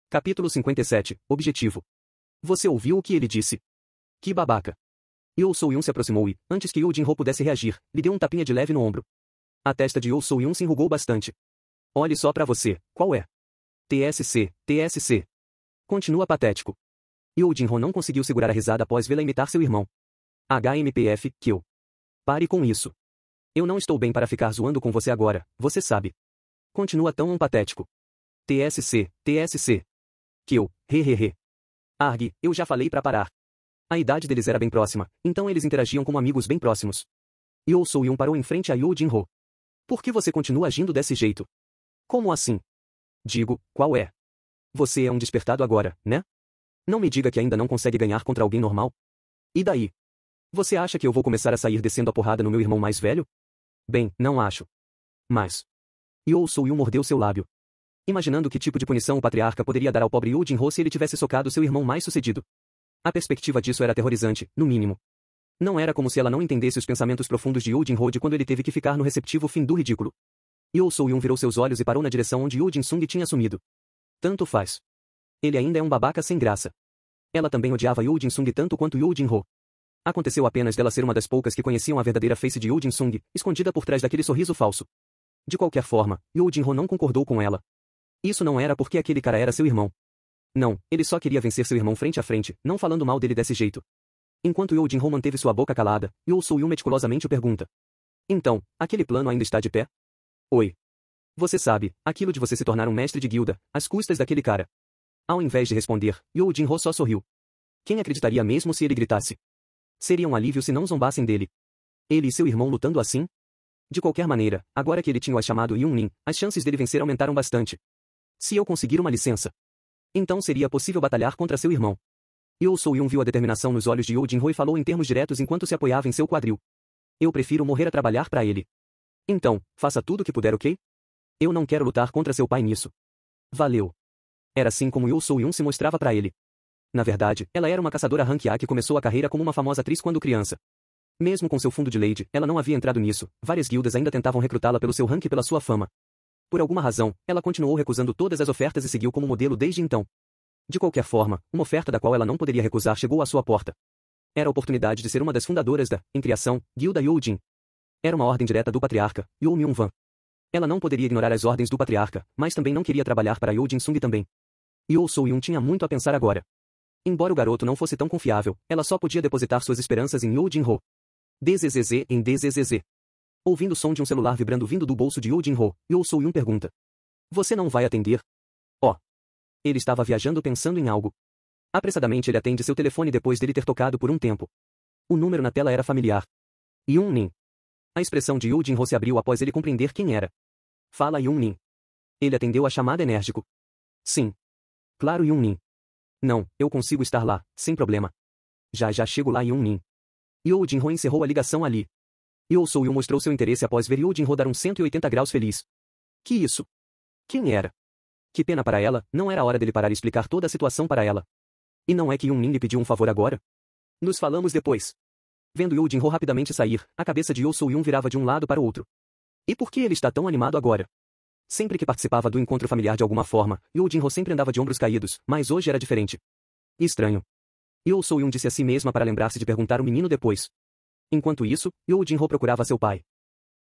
Capítulo 57. Objetivo. Você ouviu o que ele disse? Que babaca. Yoo Soo-yoon se aproximou e, antes que Yoo Jin-ho pudesse reagir, lhe deu um tapinha de leve no ombro. A testa de Yoo Soo-yoon se enrugou bastante. Olhe só pra você, qual é? TSC, TSC. Continua patético. Yoo Jin-ho não conseguiu segurar a risada após vê-la imitar seu irmão. HMPF, Kyo. Pare com isso. Eu não estou bem para ficar zoando com você agora, você sabe. Continua tão patético. TSC, TSC. Kyo, hehehe. Arg, eu já falei pra parar. A idade deles era bem próxima, então eles interagiam como amigos bem próximos. Yoo Soo-yoon parou em frente a Yoo Jin-ho. Por que você continua agindo desse jeito? Como assim? Digo, qual é? Você é um despertado agora, né? Não me diga que ainda não consegue ganhar contra alguém normal. E daí? Você acha que eu vou começar a sair descendo a porrada no meu irmão mais velho? Bem, não acho. Mas... Yoo Soo-yoon mordeu seu lábio. Imaginando que tipo de punição o patriarca poderia dar ao pobre Yoo Jin-ho se ele tivesse socado seu irmão mais sucedido. A perspectiva disso era aterrorizante, no mínimo. Não era como se ela não entendesse os pensamentos profundos de Yoo Jin-ho de quando ele teve que ficar no receptivo fim do ridículo. Yoo Soo-yoon virou seus olhos e parou na direção onde Yoo Jin-sung tinha sumido. Tanto faz. Ele ainda é um babaca sem graça. Ela também odiava Yoo Jin-sung tanto quanto Yoo Jin-ho. Aconteceu apenas dela ser uma das poucas que conheciam a verdadeira face de Yoo Jin-sung, escondida por trás daquele sorriso falso. De qualquer forma, Yoo Jin-ho não concordou com ela. Isso não era porque aquele cara era seu irmão. Não, ele só queria vencer seu irmão frente a frente, não falando mal dele desse jeito. Enquanto Yoo Jin-ho manteve sua boca calada, Yoo Soo-yoon meticulosamente o pergunta. Então, aquele plano ainda está de pé? Oi. Você sabe, aquilo de você se tornar um mestre de guilda, às custas daquele cara. Ao invés de responder, Yoo Jin-ho só sorriu. Quem acreditaria mesmo se ele gritasse? Seria um alívio se não zombassem dele. Ele e seu irmão lutando assim? De qualquer maneira, agora que ele tinha o chamado Yun-nin, as chances dele vencer aumentaram bastante. Se eu conseguir uma licença, então seria possível batalhar contra seu irmão. Yoo Soo-yoon viu a determinação nos olhos de Yoo Jin-ho e falou em termos diretos enquanto se apoiava em seu quadril. Eu prefiro morrer a trabalhar para ele. Então, faça tudo o que puder, ok? Eu não quero lutar contra seu pai nisso. Valeu. Era assim como Yoo Soo-yoon se mostrava para ele. Na verdade, ela era uma caçadora rank A que começou a carreira como uma famosa atriz quando criança. Mesmo com seu fundo de lady, ela não havia entrado nisso, várias guildas ainda tentavam recrutá-la pelo seu rank e pela sua fama. Por alguma razão, ela continuou recusando todas as ofertas e seguiu como modelo desde então. De qualquer forma, uma oferta da qual ela não poderia recusar chegou à sua porta. Era a oportunidade de ser uma das fundadoras da, em criação, Guilda Youjin. Era uma ordem direta do patriarca, Yoo Myung-wan. Ela não poderia ignorar as ordens do patriarca, mas também não queria trabalhar para Yoo Jin-sung também. Yoo Soo-yoon tinha muito a pensar agora. Embora o garoto não fosse tão confiável, ela só podia depositar suas esperanças em Yoo Jin-ho. DZZZ em DZZZ. Ouvindo o som de um celular vibrando vindo do bolso de Yoo Jin-ho, Yoo Soo-yoon pergunta. Você não vai atender? Oh. Ele estava viajando pensando em algo. Apressadamente ele atende seu telefone depois dele ter tocado por um tempo. O número na tela era familiar. Yun-nin. A expressão de Yoo Jin-ho se abriu após ele compreender quem era. Fala Yun-nin. Ele atendeu a chamada enérgico. Sim. Claro Yun-nin. Não, eu consigo estar lá, sem problema. Já chego lá Yun-nin. Yoo Jin-ho encerrou a ligação ali. Yoo Soo-yoon mostrou seu interesse após ver Yoo Jin-ho dar um 180 graus feliz. Que isso? Quem era? Que pena para ela, não era a hora dele parar e explicar toda a situação para ela. E não é que Yun-nin lhe pediu um favor agora? Nos falamos depois. Vendo Yoo Jin-ho rapidamente sair, a cabeça de Yoo Soo-yoon virava de um lado para o outro. E por que ele está tão animado agora? Sempre que participava do encontro familiar de alguma forma, Yoo Jin-ho sempre andava de ombros caídos, mas hoje era diferente. Estranho. Yoo Soo-yoon disse a si mesma para lembrar-se de perguntar o menino depois. Enquanto isso, Yoo Jin-ho procurava seu pai.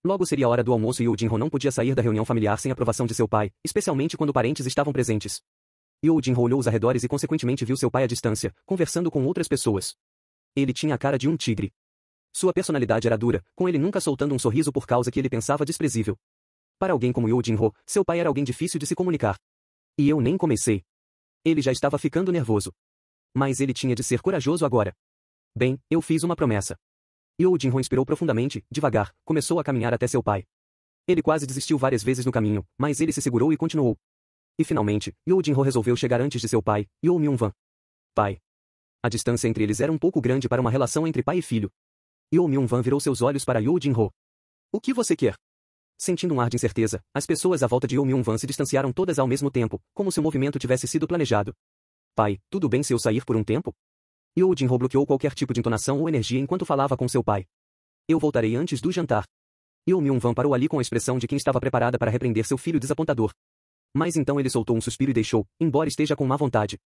Logo seria a hora do almoço e Yoo Jin-ho não podia sair da reunião familiar sem a aprovação de seu pai, especialmente quando parentes estavam presentes. Yoo Jin-ho olhou os arredores e consequentemente viu seu pai à distância, conversando com outras pessoas. Ele tinha a cara de um tigre. Sua personalidade era dura, com ele nunca soltando um sorriso por causa que ele pensava desprezível. Para alguém como Yoo Jin-ho, seu pai era alguém difícil de se comunicar. E eu nem comecei. Ele já estava ficando nervoso. Mas ele tinha de ser corajoso agora. Bem, eu fiz uma promessa. Yoo Jin-ho inspirou profundamente, devagar, começou a caminhar até seu pai. Ele quase desistiu várias vezes no caminho, mas ele se segurou e continuou. E finalmente, Yoo Jin-ho resolveu chegar antes de seu pai, Yoo Myung-wan. Pai. A distância entre eles era um pouco grande para uma relação entre pai e filho. Yoo Myung-wan virou seus olhos para Yoo Jin-ho. O que você quer? Sentindo um ar de incerteza, as pessoas à volta de Yoo Myung-wan se distanciaram todas ao mesmo tempo, como se o movimento tivesse sido planejado. Pai, tudo bem se eu sair por um tempo? Yoo Jin-ho bloqueou qualquer tipo de entonação ou energia enquanto falava com seu pai. Eu voltarei antes do jantar. Yoo Myung-wan parou ali com a expressão de quem estava preparada para repreender seu filho desapontador. Mas então ele soltou um suspiro e deixou, embora esteja com má vontade.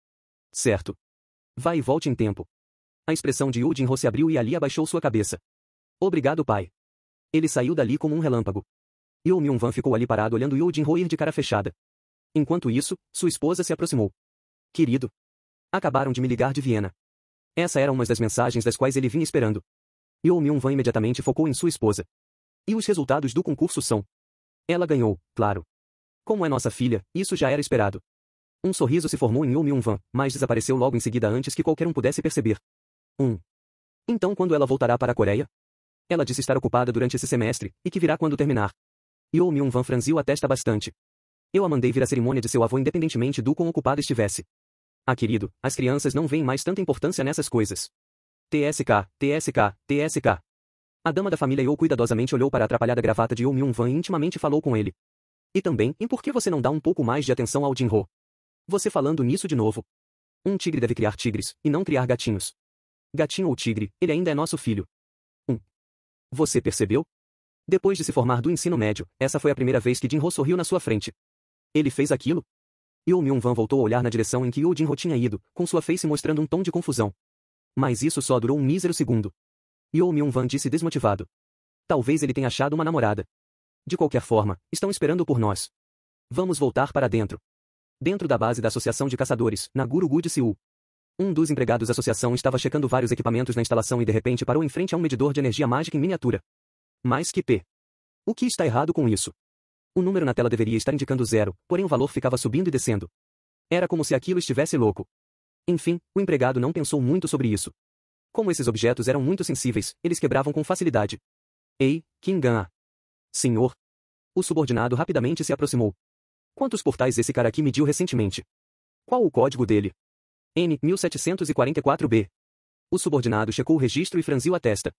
Certo. Vá e volte em tempo. A expressão de Yoo Jin-ho se abriu e Ali abaixou sua cabeça. Obrigado, pai. Ele saiu dali como um relâmpago. Yoo Myung-wan ficou ali parado olhando Yoo Jin-ho ir de cara fechada. Enquanto isso, sua esposa se aproximou. Querido. Acabaram de me ligar de Viena. Essa era uma das mensagens das quais ele vinha esperando. Yoo Myung-wan imediatamente focou em sua esposa. E os resultados do concurso são... Ela ganhou, claro. Como é nossa filha, isso já era esperado. Um sorriso se formou em Yoo Myung-wan, mas desapareceu logo em seguida antes que qualquer um pudesse perceber. Então quando ela voltará para a Coreia? Ela disse estar ocupada durante esse semestre, e que virá quando terminar. Yoo Myung-wan franziu a testa bastante. Eu a mandei vir à cerimônia de seu avô independentemente do quão ocupada estivesse. Ah, querido, as crianças não veem mais tanta importância nessas coisas. TSK, TSK, TSK. A dama da família Yoo cuidadosamente olhou para a atrapalhada gravata de Yoo Myung-wan e intimamente falou com ele. E também, em por que você não dá um pouco mais de atenção ao Jin-ho? Você falando nisso de novo. Um tigre deve criar tigres, e não criar gatinhos. Gatinho ou tigre, ele ainda é nosso filho. Você percebeu? Depois de se formar do ensino médio, essa foi a primeira vez que Jin-ho sorriu na sua frente. Ele fez aquilo? Yoo Myung-wan voltou a olhar na direção em que Yoo Jin-ho tinha ido, com sua face mostrando um tom de confusão. Mas isso só durou um mísero segundo. Yoo Myung-wan disse desmotivado. Talvez ele tenha achado uma namorada. De qualquer forma, estão esperando por nós. Vamos voltar para dentro. Dentro da base da Associação de Caçadores, na Guru-gu de Seul. Um dos empregados da associação estava checando vários equipamentos na instalação e de repente parou em frente a um medidor de energia mágica em miniatura. Mais que P. O que está errado com isso? O número na tela deveria estar indicando 0, porém o valor ficava subindo e descendo. Era como se aquilo estivesse louco. Enfim, o empregado não pensou muito sobre isso. Como esses objetos eram muito sensíveis, eles quebravam com facilidade. Ei, Kim-gan. Senhor. O subordinado rapidamente se aproximou. Quantos portais esse cara aqui mediu recentemente? Qual o código dele? N1744B. O subordinado checou o registro e franziu a testa.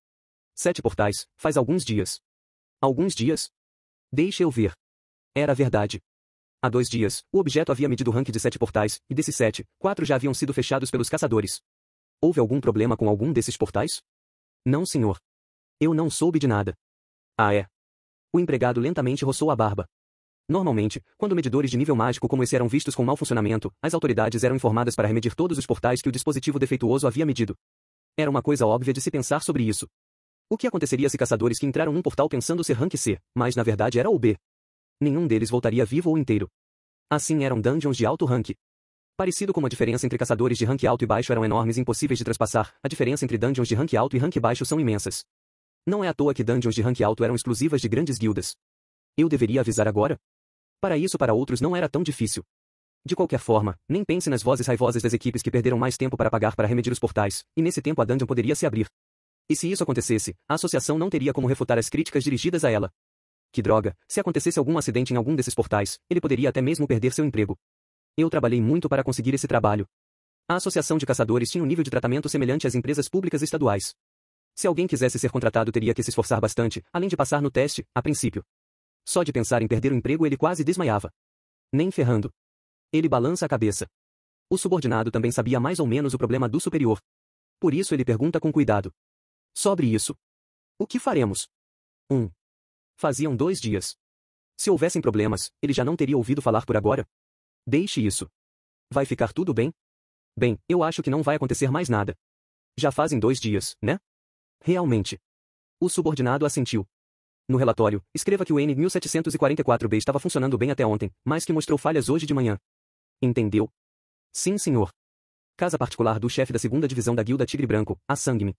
7 portais, faz alguns dias. Alguns dias? Deixe eu ver. Era verdade. Há 2 dias, o objeto havia medido o rank de 7 portais, e desses 7, 4 já haviam sido fechados pelos caçadores. Houve algum problema com algum desses portais? Não, senhor. Eu não soube de nada. Ah, é? O empregado lentamente roçou a barba. Normalmente, quando medidores de nível mágico como esse eram vistos com mau funcionamento, as autoridades eram informadas para remedir todos os portais que o dispositivo defeituoso havia medido. Era uma coisa óbvia de se pensar sobre isso. O que aconteceria se caçadores que entraram num portal pensando ser rank C, mas na verdade era o B? Nenhum deles voltaria vivo ou inteiro. Assim eram dungeons de alto rank. Parecido como a diferença entre caçadores de rank alto e baixo eram enormes e impossíveis de traspassar, a diferença entre dungeons de rank alto e rank baixo são imensas. Não é à toa que dungeons de rank alto eram exclusivas de grandes guildas. Eu deveria avisar agora? Para isso para outros não era tão difícil. De qualquer forma, nem pense nas vozes raivosas das equipes que perderam mais tempo para pagar para remedir os portais, e nesse tempo a dungeon poderia se abrir. E se isso acontecesse, a associação não teria como refutar as críticas dirigidas a ela. Que droga, se acontecesse algum acidente em algum desses portais, ele poderia até mesmo perder seu emprego. Eu trabalhei muito para conseguir esse trabalho. A Associação de Caçadores tinha um nível de tratamento semelhante às empresas públicas estaduais. Se alguém quisesse ser contratado teria que se esforçar bastante, além de passar no teste, a princípio. Só de pensar em perder o emprego ele quase desmaiava. Nem ferrando. Ele balança a cabeça. O subordinado também sabia mais ou menos o problema do superior. Por isso ele pergunta com cuidado. Sobre isso. O que faremos? Faziam 2 dias. Se houvessem problemas, ele já não teria ouvido falar por agora? Deixe isso. Vai ficar tudo bem? Bem, eu acho que não vai acontecer mais nada. Já fazem 2 dias, né? Realmente. O subordinado assentiu. No relatório, escreva que o N1744B estava funcionando bem até ontem, mas que mostrou falhas hoje de manhã. Entendeu? Sim, senhor. Casa particular do chefe da 2ª divisão da Guilda Tigre Branco, a Sangme.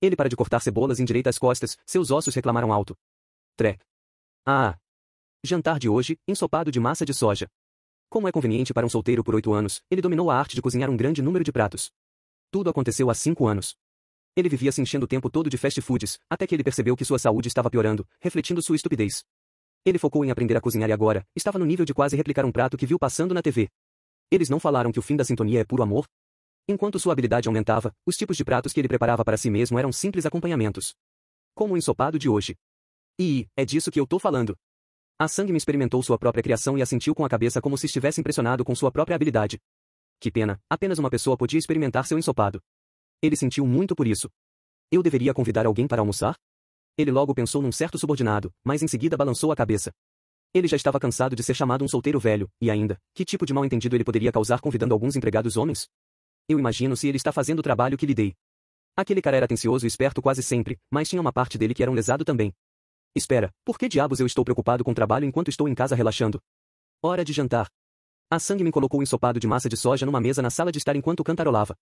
Ele para de cortar cebolas endireita as costas, seus ossos reclamaram alto. Trek. Ah. Jantar de hoje, ensopado de massa de soja. Como é conveniente para um solteiro por 8 anos, ele dominou a arte de cozinhar um grande número de pratos. Tudo aconteceu há 5 anos. Ele vivia se enchendo o tempo todo de fast foods, até que ele percebeu que sua saúde estava piorando, refletindo sua estupidez. Ele focou em aprender a cozinhar e agora, estava no nível de quase replicar um prato que viu passando na TV. Eles não falaram que o fim da sintonia é puro amor? Enquanto sua habilidade aumentava, os tipos de pratos que ele preparava para si mesmo eram simples acompanhamentos. Como o ensopado de hoje. E, é disso que eu tô falando. A Sangme experimentou sua própria criação e assentiu com a cabeça como se estivesse impressionado com sua própria habilidade. Que pena, apenas uma pessoa podia experimentar seu ensopado. Ele sentiu muito por isso. Eu deveria convidar alguém para almoçar? Ele logo pensou num certo subordinado, mas em seguida balançou a cabeça. Ele já estava cansado de ser chamado um solteiro velho, e ainda, que tipo de mal-entendido ele poderia causar convidando alguns empregados homens? Eu imagino se ele está fazendo o trabalho que lhe dei. Aquele cara era atencioso e esperto quase sempre, mas tinha uma parte dele que era um lesado também. Espera, por que diabos eu estou preocupado com o trabalho enquanto estou em casa relaxando? Hora de jantar. A Sang me colocou o ensopado de massa de soja numa mesa na sala de estar enquanto cantarolava.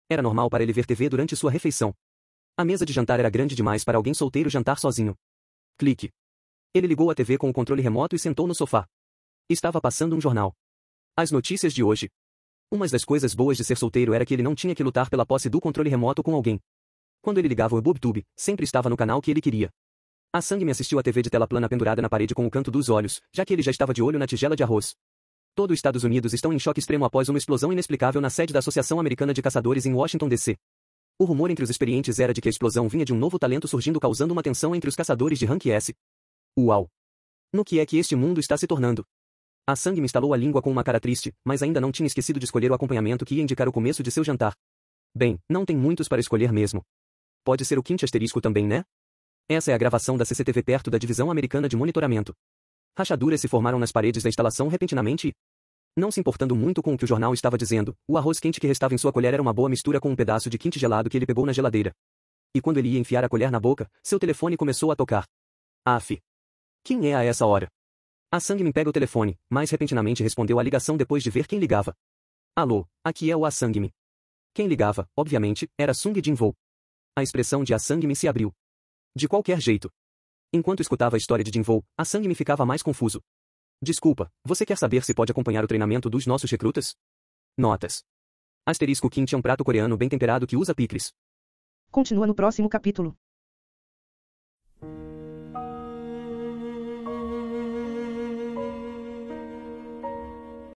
Era normal para ele ver TV durante sua refeição. A mesa de jantar era grande demais para alguém solteiro jantar sozinho. Clique. Ele ligou a TV com o controle remoto e sentou no sofá. Estava passando um jornal. As notícias de hoje. Uma das coisas boas de ser solteiro era que ele não tinha que lutar pela posse do controle remoto com alguém. Quando ele ligava o BoobTube, sempre estava no canal que ele queria. A Sang me assistiu à TV de tela plana pendurada na parede com o canto dos olhos, já que ele já estava de olho na tigela de arroz. Todo os Estados Unidos estão em choque extremo após uma explosão inexplicável na sede da Associação Americana de Caçadores em Washington, D.C. O rumor entre os experientes era de que a explosão vinha de um novo talento surgindo causando uma tensão entre os caçadores de Rank S. Uau! No que é que este mundo está se tornando? A Sang me estalou a língua com uma cara triste, mas ainda não tinha esquecido de escolher o acompanhamento que ia indicar o começo de seu jantar. Bem, não tem muitos para escolher mesmo. Pode ser o quinto asterisco também, né? Essa é a gravação da CCTV perto da Divisão Americana de Monitoramento. Rachaduras se formaram nas paredes da instalação repentinamente e, não se importando muito com o que o jornal estava dizendo, o arroz quente que restava em sua colher era uma boa mistura com um pedaço de quente gelado que ele pegou na geladeira. E quando ele ia enfiar a colher na boca, seu telefone começou a tocar. Aff. Quem é a essa hora? A Sang me pega o telefone, mas repentinamente respondeu à ligação depois de ver quem ligava. Alô, aqui é o A Sang-me. Quem ligava, obviamente, era Sung Jin-woo. A expressão de A Sang-me se abriu. De qualquer jeito. Enquanto escutava a história de Jin-woo, A Sang-me ficava mais confuso. Desculpa, você quer saber se pode acompanhar o treinamento dos nossos recrutas? Notas. Asterisco Kimchi é um prato coreano bem temperado que usa picles. Continua no próximo capítulo.